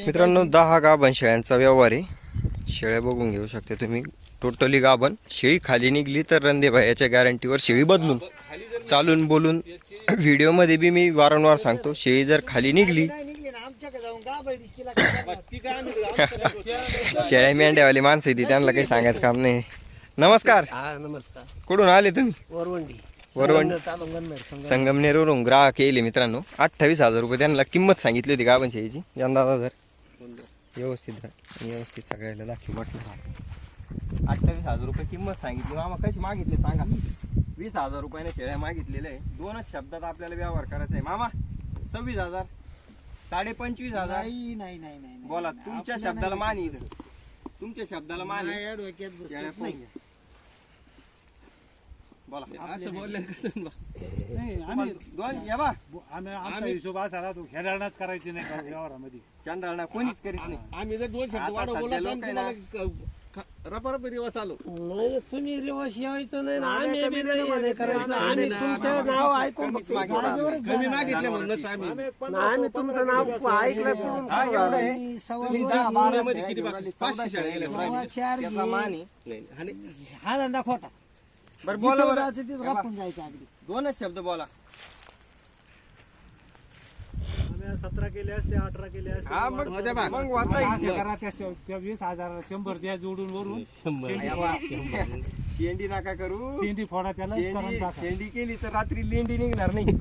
मित्रांनो 10 गाभण शेळ्यांचा व्यवहार आहे। शेळ्या बघून घेऊ शकता तुम्ही। टोटली गाभण शेळी खाली निघली तर रंदेभाई याच्या गॅरंटीवर शेळी बदलून चालून बोलून व्हिडिओ मध्ये बी मी वारंवार सांगतो, शेळी जर खाली निघली शेळ्या मेंढ्यावाली माणसं ती त्यांना काही सांगायचं काम नाही। नमस्कार। नमस्कार। कुठून आले तुम्ही? वरवंडी संगमनेरवरून ग्राहक येईल मित्रांनो। 28,000 रुपये त्यांना किंमत सांगितली होती गाभण शेळीची। यंदा जर व्यवस्थित सगळ्याला दाखवी म्हटलं 28,000 रुपये किंमत सांगितली। मामा कशी मागितले सांगा? 20,000 रुपयाने शेळ्या मागितलेल्या आहे। दोनच शब्दात आपल्याला व्यवहार करायचा आहे। मामा 26,000 25,000 नाही बोला, तुमच्या शब्दाला मान येईल, तुमच्या शब्दाला मान आहे। शेळ्या पाहून घ्या, बोला असं बोलले आम्ही दोन या बा आमचा हिशोब असा राहतो, खेळाडूच करायची नाही व्यवहारामध्ये, चंडाळणा कोणीच करीत नाही। आम्ही जर दोन शब्द वाढव बोला रपारपी रिवाज आलो नाही, तुम्ही रिवर्स यायचं नाही ना, आम्ही बी नाही करायचं। आम्ही तुमचं नाव ऐकून कमी मागितले म्हणूनच आम्ही तुमचं नाव ऐकलं करून मध्ये किती बाकी 500 त्याचा मान आहे। हा धंदा खोटा। बरं बोला बरं, राखून जायचं अगदी। दोनच शब्द बोला। 17 केले असते, 18 केले असते। हा मग वाता त्या 20,000 100 द्या जोडून वरून। शेंडी नका करू, शेंडी फोडा त्याला करून टाका। शेंडी केली तर रात्री लेंडी निघणार नाही।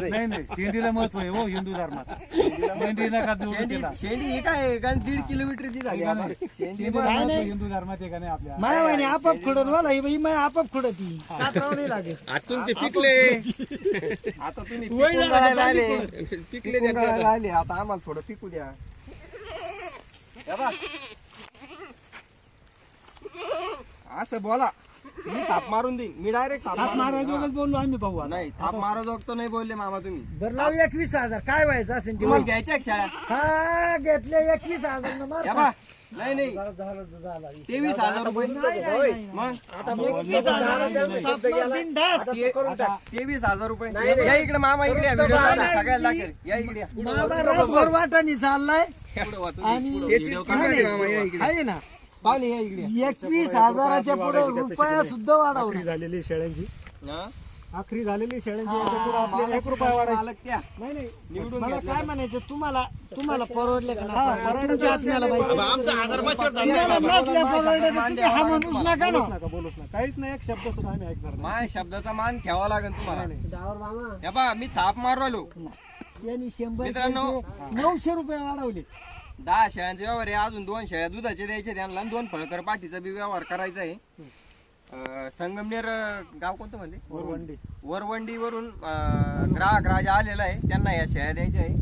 नाही शेंडीला महत्व आहे हो हिंदू धर्मात। शेंडी नका जोडू त्याला। शेंडी ही काय कारण 1.5 किलोमीटरची झाली आता। शेंडी हिंदू धर्मात आहे का नाही आपल्या? मायावाने आपाप खडून वाला ही माय आपाप खडती कात्राव नाही लागे। आतून ते पिकले, आता तुम्ही पिकून गळायला आले, पिकले पिकून गळायला आले, आता आम्हाला थोडं पिकू द्या। हे बघ, असं बोला, मी थाप मारून देईन, मी डायरेक्ट थाप मारायचं बोललो आम्ही भाऊ। नाही, थाप मारा तो नाही बोलले मामा तुम्ही। बरं लाव 21,000 काय व्हायचं असेल ते तुम्हाला घ्यायच्या शेळ्या? हा घेतले 21,000 न मार। हे बघ, नाही नाही झालं 23,000 रुपये मग आता 21,000 बिनधास्त करून टाक। 23,000 रुपये या इकडे मामा, इकडे या, व्हिडिओ सगळ्याला दाखवेल, या इकडे या। मामा रातभर वाटानी चाललाय आणि याचीच किंमत आहे मामा, या इकडे आहे ना पाणी, या इकडे 21,000च्या पुढे रुपया सुद्धा वाढवली झालेली शेळ्यांची। हा? आखरी झालेली शेळ्यांची आपल्याला 1 रुपया वाढायची मालक त्या नाही नाही। निवडून मला घेतल्या. काय म्हणायचं, तुम्हाला परवडले का नाही? तुमच्या आत्म्याला माहिती। आमचा 1000 बचत झाली। तुम्हाला नसल्या परवडले तर तुम्ही हा म्हणूच नका ना, बोलूच नका, काहीच नाही, एक शब्द सुद्धा आम्ही ऐकणार नाही। माझ्या शब्दाचा मान ठेवावा लागेल तुम्हाला। डावर मामा हे बा, मी थाप मारू राहिलो। यांनी 100 मित्रांनो, 900 रुपये वाढवले। 10 शेळ्यांचे व्यवहार आहे, अजून 2 शेळ्या दुधाचे द्यायचे त्यांना, आणि 2 फळकर पाठीचा बी व्यवहार करायचा आहे। संगमनेर गाव कोणतं म्हणजे? वरवंडी। वरवंडीवरून ग्राहक राजा आलेला आहे, त्यांना या शेळ्या द्यायच्या आहे।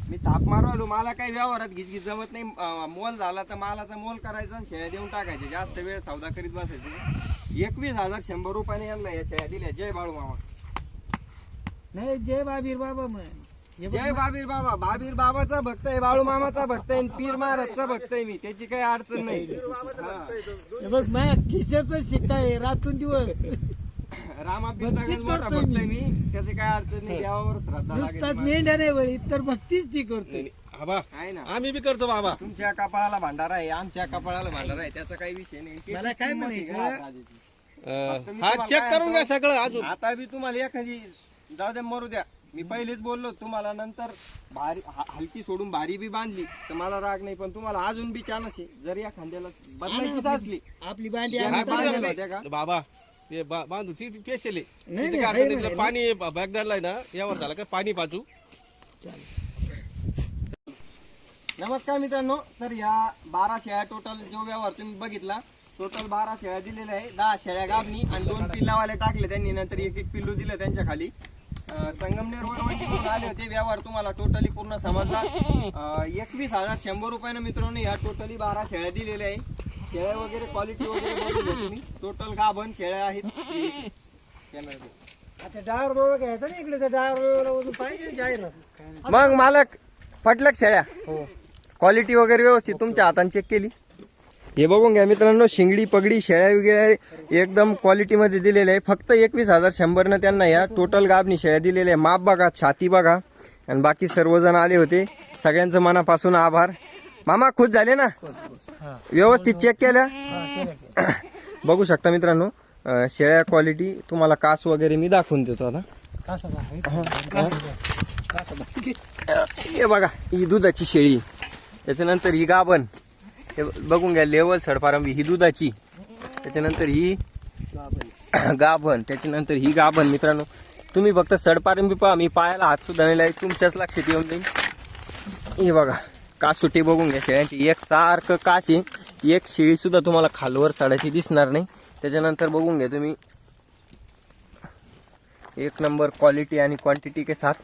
मी थाप मारू आलो, मला काही व्यवहारात घिचघिच जमत नाही। मोल झाला तर मालाचा मोल करायचा आणि शेळ्या देऊन टाकायचे, जास्त वेळ सौदा करीत बसायचे। 21,100 रुपयाने यांना या शेळ्या दिल्या। जय बाळू मामा। नाही जय बाबीर बाबा म्हण। जय बाबीर बाबा। बाबीर बाबाचा भक्त आहे, बाळू मामाचा भक्त आहे, पीर महाराजचा भक्त आहे मी, त्याची काही अडचण नाही। हे बघ माझ्या खिशातच शिक्का आहे रातून दिवस। रामापीरचा मोठा भक्त आहे मी, त्याची काही अडचण नाही। देवावर श्रद्धा नुसतात लागेल। मेंढ्या नाही वळी तर भक्तीच ती करतो। बाबा आहे ना, आम्ही बी करतो बाबा। तुमच्या कपाळाला भांडारा आहे, आमच्या कपाळाला भांडारा आहे, त्याचा काही विषय नाही। मला काय म्हणायचं? हा चेक करून घ्या सगळं अजून। आता बी तुम्हाला एखादी जाऊ द्या, मरू द्या, मी पहिलेच बोललो तुम्हाला। नंतर भारी हलकी सोडून भारी बी बांधली तर मला राग नाही, पण तुम्हाला अजून बी चान्स आहे। जर या खांद्याला बदलायचीच असली, आपली बांडी ज्या हा, बांधलेल्या होत्या का? बाबा ते बांधू ती स्पेशल नाही, आहे। आहे तिथलं पाणी बॅगदारला आहे ना, यावर झालं का पाणी पाजू। नमस्कार मित्रांनो, तर या 12 शेळ्या टोटल जो व्यवहार तुम्ही बघितला, टोटल 12 शेळ्या दिलेल्या आहे। 10 शेळ्या गाबणी आणि 2 पिल्लावाले टाकले त्यांनी, नंतर 1-1 पिल्लू दिलं त्यांच्या खाली। संगमनेर वरवंडीवरून आले होते। व्यवहार तुम्हाला टोटली पूर्ण समजला। 21,100 रुपयानं मित्रांनो या टोटली 12 शेळ्या दिलेल्या आहे। शेळ्या वगैरे क्वालिटी वगैरे बघू शकता तुम्ही, टोटल गाभण शेळ्या आहेत। आता डावर बाबा घ्यायचा ना इकडे, तर डावर पाहिजे जाहिरात। मग मालक पटलक शेळ्या क्वालिटी वगैरे व्यवस्थित तुमच्या हाताने चेक केली? हे बघून घ्या मित्रांनो, शिंगडी पगडी शेळ्या वगैरे एकदम क्वालिटी मध्ये दिलेले आहे। फक्त 21,100 न त्यांना या टोटल गाभणी शेळ्या दिलेल्या आहे। माप बघा, छाती बघा, आणि बाकी सर्वजण आले होते. सगळ्यांचं मनापासून आभार. मामा खुश झाले ना? व्यवस्थित चेक केल्या? बघू शकता मित्रांनो, शेळ्या क्वालिटी तुम्हाला कास वगैरे मी दाखवून देतो आता. हे बघा, ही दुधाची शेळी, त्याच्यानंतर ही गाभण, हे बघून घ्या, लेवल सडपारंबी ही दुधाची, त्याच्यानंतर ही गाभण, त्याच्यानंतर ही गाभण. मित्रांनो तुम्ही फक्त सडपारंबी पहा, मी पायाला हात सुद्धा नाही लावत, तुमच्याच लक्षात येऊन जाईल. हे बघा कासुटी बघून घ्या शेळ्यांची, एक सारखं कास आहे, एक शेळी सुद्धा तुम्हाला खालवर सडाची दिसणार नाही. त्याच्यानंतर बघून घ्या तुम्ही, एक नंबर क्वालिटी आणि क्वांटिटी के साथ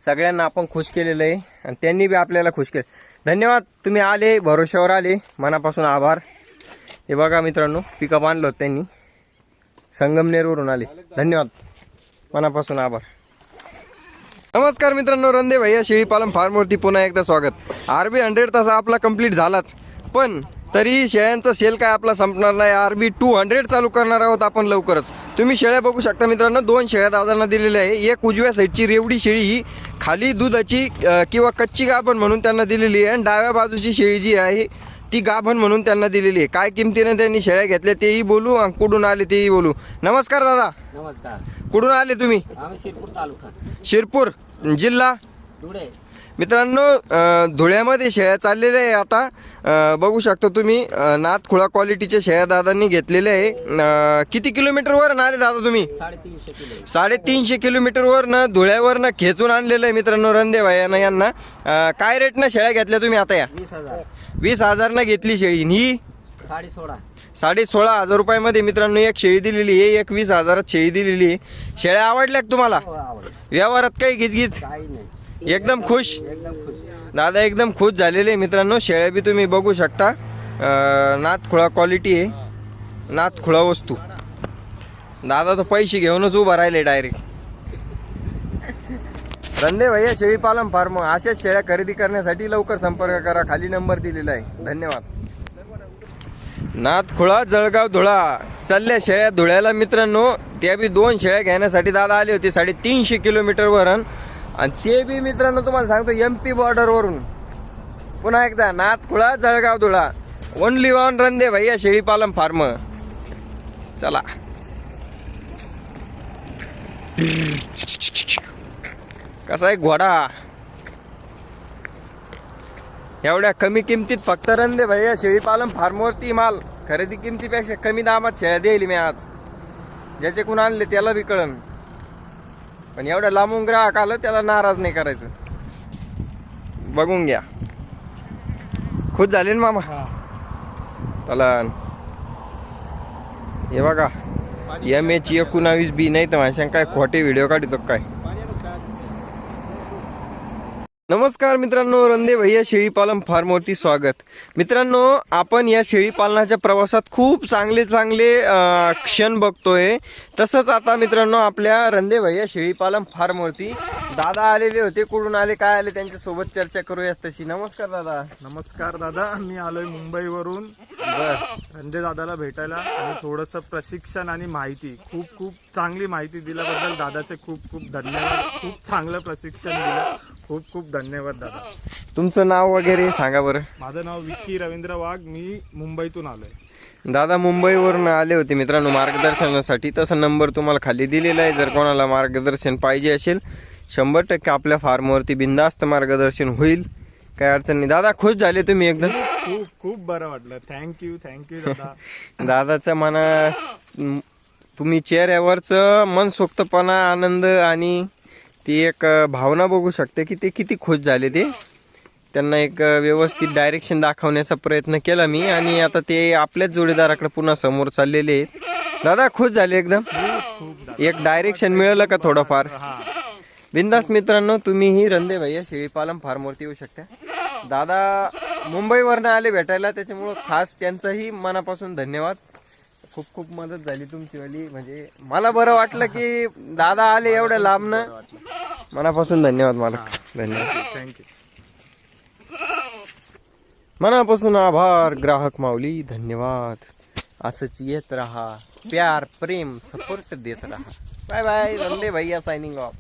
सगळ्यांना आपण खुश केलेलं आहे आणि त्यांनी बी आपल्याला खुश केलं. धन्यवाद, तुम्ही आले, भरोश्यावर आले, मनापासून आभार. हे बघा मित्रांनो, पिकअप आणलं होतं त्यांनी, संगमनेरवरून आले, धन्यवाद, मनापासून आभार. नमस्कार मित्रांनो, रंदे भैया शेळी पालन फार्मवरती पुन्हा एकदा स्वागत. RB 100 तास आपला कंप्लीट झालाच, पण तरी शेळ्यांचा सेल काय आपला संपणार नाही. RB 200 चालू करणार आहोत आपण लवकरच. तुम्ही शेळ्या बघू शकता मित्रांनो, 2 शेळ्या दादांना दिलेल्या आहे. एक उजव्या साईडची रेवडी शेळी, ही खाली दुधाची किंवा कच्ची गाभण म्हणून त्यांना दिलेली आहे, आणि डाव्या बाजूची शेळी जी आहे ती गाभण म्हणून त्यांना दिलेली आहे. काय किमतीने त्यांनी शेळ्या घेतल्या तेही बोलू आणि कुठून आले तेही बोलू. नमस्कार दादा. नमस्कार. कुठून आले तुम्ही? आम्ही शिरपूर तालुका, शिरपूर जिल्हा धुळे. मित्रांनो, धुळ्यामध्ये शेळ्या चाललेल्या आहे आता. बघू शकता तुम्ही, नाथखुळा क्वालिटीच्या शेळ्या दादांनी घेतलेल्या आहे. किती किलोमीटरवर आले दादा तुम्ही? 350 किलो. 350 किलोमीटरवरनं धुळ्यावरनं खेचून आणलेलं आहे मित्रांनो रंदे भाईंना यांना. काय रेटनं शेळ्या घेतल्या तुम्ही आता? या 20,000. 20,000 घेतली शेळी. ही 16,500. 16,500 रुपयामध्ये मित्रांनो एक शेळी दिलेली आहे, एक 20,000 शेळी दिलेली आहे. शेळ्या आवडल्या का तुम्हाला? हो, आवडलं. व्यवहारात काही घिचघिच? काही नाही, एकदम खुश? एकदम खुश. दादा एकदम खुश झालेले आहे मित्रांनो. शेळ्या बी तुम्ही बघू शकता, नाथखुळा क्वालिटी आहे, नाथखुळा वस्तू. दादा तर पैसे घेऊनच उभा राहिले डायरेक्ट. रंदे भैया शेळी पालन फार्म, अशाच शेळ्या खरेदी करण्यासाठी लवकर संपर्क करा, खाली नंबर दिलेला आहे. धन्यवाद. नाथखुळा, जळगाव, धुळा चालल्या शेळ्या धुळ्याला मित्रांनो. त्या बी 2 शेळ्या घेण्यासाठी दादा आले होते 350 किलोमीटरवरून, आणि ते बी मित्रांनो तुम्हाला सांगतो MP बॉर्डरवरून. पुन्हा एकदा नाथखुळा, जळगाव, धुळा, ओनली वन रंदे भैया शेळी पालन फार्म. चला. कसा आहे घोडा, एवढ्या कमी किमतीत फक्त रंदे भैया शेळी पालन फार्मवरती माल. खरेदी किमतीपेक्षा कमी दामात शेळ्या द्यायली मी आज. ज्याचे कोण आणले त्याला बी कळन, पण एवढ्या लांबून ग्राहक आलं त्याला नाराज नाही करायचं. बघून घ्या. खुश झाले ना मामा? चला. हे बघा MH19B, नाही तर माझ्या काय खोटे व्हिडिओ काढतो काय. नमस्कार मित्रांनो, रंदे भैया शेळी पालन फार्मवरती स्वागत. मित्रांनो, आपण या शेळी पालनाच्या प्रवासात खूप चांगले क्षण बघतोय. तसंच आता मित्रांनो आपल्या रंदे भैया शेळी पालन फार्मवरती दादा आलेले होते. कुठून आले, काय आले, त्यांच्या सोबत चर्चा करूया तशी. नमस्कार दादा. नमस्कार दादा, मी आलोय मुंबईवरून रंदे दादाला भेटायला आणि थोडंसं प्रशिक्षण आणि माहिती, खूप चांगली माहिती दिल्याबद्दल दादाचे खूप धन्यवाद. खूप चांगलं प्रशिक्षण दिलं, खूप धन्यवाद दादा. तुमचं नाव वगैरे सांगा बरं. माझं नाव विक्की रवींद्र वाघ, मी मुंबईतून आलोय. दादा मुंबईवरून आले होते मित्रांनो मार्गदर्शनासाठी. तसा नंबर तुम्हाला खाली दिलेला आहे. जर कोणाला मार्गदर्शन पाहिजे असेल 100% आपल्या फार्मवरती बिनधास्त मार्गदर्शन होईल, काय अडचण नाही. दादा खुश झाले तुम्ही एकदम? खूप बरं वाटलं. थँक्यू दादा. दादाच्या मना, तुम्ही चेहऱ्यावरचं मनसोक्तपणा, आनंद आणि ती एक भावना बघू शकते की ते किती खुश झाले. ते त्यांना एक व्यवस्थित डायरेक्शन दाखवण्याचा प्रयत्न केला मी, आणि आता ते आपल्याच जोडीदाराकडे पुन्हा समोर चाललेले आहेत. दादा खुश झाले एकदम? एक डायरेक्शन मिळालं का थोडंफार? बिंदास मित्रांनो, तुम्हीही रंदे भैया शेळी पालन फार्मवरती येऊ शकता. दादा मुंबईवरनं आले भेटायला, त्याच्यामुळं खास त्यांचंही मनापासून धन्यवाद. खूप मदत झाली तुमची वाली. म्हणजे मला बरं वाटलं की दादा आले एवढ्या लांबनं. मनापासून धन्यवाद. मला धन्यवाद, थँक्यू. मनापासून आभार ग्राहक माऊली, धन्यवाद. असंच येत राहा, प्यार प्रेम सपोर्ट देत राहा. Bye bye. रंदे भैया सायनिंग ऑफ.